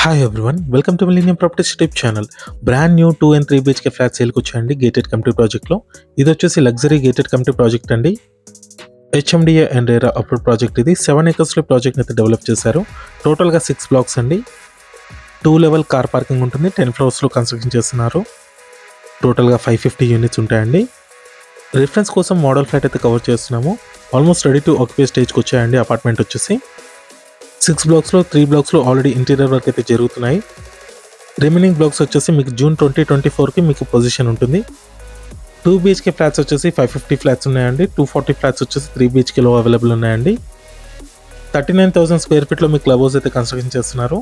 Hi everyone, welcome to Millennium Properties YouTube channel. Brand new 2 and 3 BHK flat సేల్కి వచ్చాయండి gated community ప్రాజెక్ట్లో. ఇది వచ్చేసి లగ్జరీ గేటెడ్ కమ్యూనిటీ ప్రాజెక్ట్ అండి. HMDA and RERA approved project ఇది. 7 acres లో project అయితే డెవలప్ చేశారు. టోటల్గా 6 blocks అండి. 2 level కార్ పార్కింగ్ ఉంటుంది. 10 floors లో కన్స్ట్రక్షన్ చేస్తున్నారు. టోటల్గా 550 యూనిట్స్ ఉంటాయండి. రిఫరెన్స్ కోసం మోడల్ ఫ్లాట్ అయితే కవర్ చేస్తున్నాము. ఆల్మోస్ట్ రెడీ టు ఆక్యుపై స్టేజ్కి వచ్చాయండి అపార్ట్మెంట్ వచ్చేసి. 6 blocks లో 3 blocks లో ఆల్రెడీ ఇంటీరియర్ వర్క్ అయితే జరుగుతున్నాయి. రిమైనింగ్ బ్లాక్స్ వచ్చేసి మీకు జూన్ 2024కి మీకు పొజిషన్ ఉంటుంది. 2 BHK ఫ్లాట్స్ వచ్చేసి 550 ఫ్లాట్స్ ఉన్నాయండి. 240 ఫ్లాట్స్ వచ్చేసి 3 BHKలో అవైలబుల్ ఉన్నాయండి. 39,000 square feet లో మీకు క్లబ్ హౌస్ అయితే కన్స్ట్రక్షన్ చేస్తున్నారు.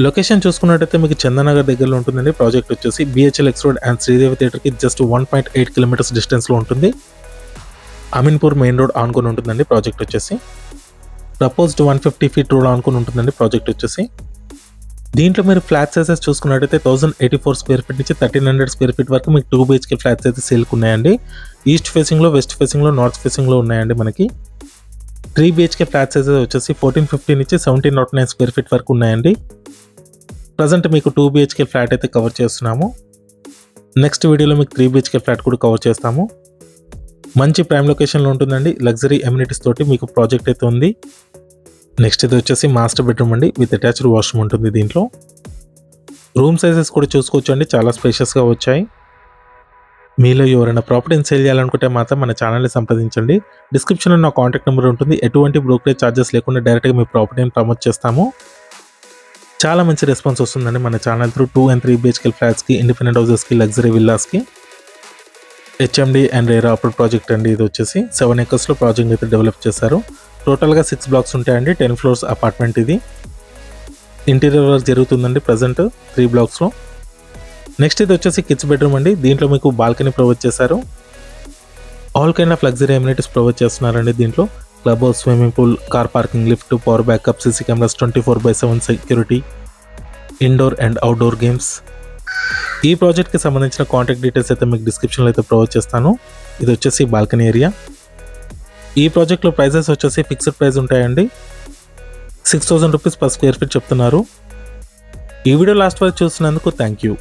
లొకేషన్ చూసుకున్నట్టయితే మీకు చందనగర్ దగ్గరలో ఉంటుందండి. ప్రాజెక్ట్ వచ్చేసి BHLX రోడ్ అండ్ శ్రీదేవి థియేటర్కి జస్ట్ 1.8 kilometers డిస్టెన్స్లో ఉంటుంది. అమీన్పూర్ మెయిన్ రోడ్ ఆనుకొని ఉంటుందండి ప్రాజెక్ట్ వచ్చేసి. ప్రపోజ్డ్ 150 feet రోడ్ ఆనుకొని ఉంటుందండి ప్రాజెక్ట్ వచ్చేసి. దీంట్లో మీరు ఫ్లాట్ సైజెస్ చూసుకున్నట్టయితే 1084 square feet నుంచి 1300 square feet వరకు మీకు 2 BHK ఫ్లాట్స్ అయితే సేల్కి ఉన్నాయండి. ఈస్ట్ ఫేసింగ్లో, వెస్ట్ ఫేసింగ్లో, నార్త్ ఫేసింగ్లో ఉన్నాయండి మనకి. 3 BHK ఫ్లాట్ సైజెస్ వచ్చేసి 1450 నుంచి 1709 square feet వరకు ఉన్నాయండి. ప్రజెంట్ మీకు 2 BHK ఫ్లాట్ అయితే కవర్ చేస్తున్నాము. నెక్స్ట్ వీడియోలో మీకు 3 BHK ఫ్లాట్ కూడా కవర్ చేస్తాము. మంచి ప్రైమ్ లొకేషన్లో ఉంటుందండి. లగ్జరీ అమ్యూనిటీస్ తోటి మీకు ప్రాజెక్ట్ అయితే ఉంది. నెక్స్ట్ ఇది వచ్చేసి మాస్టర్ బెడ్రూమ్ అండి. విత్ అటాచ్డ్ వాష్రూమ్ ఉంటుంది దీంట్లో. రూమ్ సైజెస్ కూడా చూసుకోవచ్చు అండి, చాలా స్పేషియస్గా వచ్చాయి. మీలో ఎవరైనా ప్రాపర్టీని సేల్ చేయాలనుకుంటే మాత్రం మన ఛానల్ని సంప్రదించండి. డిస్క్రిప్షన్లో నా కాంటాక్ట్ నెంబర్ ఉంటుంది. ఎటువంటి బ్రోకరేజ్ ఛార్జెస్ లేకుండా డైరెక్ట్గా మీ ప్రాపర్టీని ప్రమోట్ చేస్తాము. చాలా మంచి రెస్పాన్స్ వస్తుందండి మన ఛానల్ త్రూ 2 and 3 BHK ఫ్లాట్స్కి, ఇండిపెండెంట్ హౌసెస్కి, లగ్జరీ విల్లాస్కి. HMD and RERA approved project అండి. ఇది వచ్చేసి 7 acres లో ప్రాజెక్ట్ అయితే డెవలప్ చేశారు. టోటల్గా 6 blocks ఉంటాయండి. 10 floors అపార్ట్మెంట్ ఇది. ఇంటీరియర్ వర్క్ జరుగుతుందండి ప్రజెంట్ 3 blocks లో. నెక్స్ట్ ఇది వచ్చేసి కిడ్స్ బెడ్రూమ్ అండి. దీంట్లో మీకు బాల్కనీ ప్రొవైడ్ చేశారు. All kind of luxury amenities provide చేస్తున్నారండి దీంట్లో. Club house, swimming pool, car parking, lift, power backup, CC cameras, 24/7 security, indoor and outdoor games. ఈ ప్రాజెక్ట్కి సంబంధించిన కాంటాక్ట్ డీటెయిల్స్ అయితే మీకు డిస్క్రిప్షన్లో అయితే ప్రొవైడ్ చేస్తాను. ఇది వచ్చేసి బాల్కనీ ఏరియా. ఈ ప్రాజెక్ట్లో ప్రైజెస్ వచ్చేసి ఫిక్స్డ్ ప్రైస్ ఉంటాయండి. 6,000 rupees per square feet చెప్తున్నారు. ఈ వీడియో లాస్ట్ వరకు చూసినందుకు థ్యాంక్ యూ.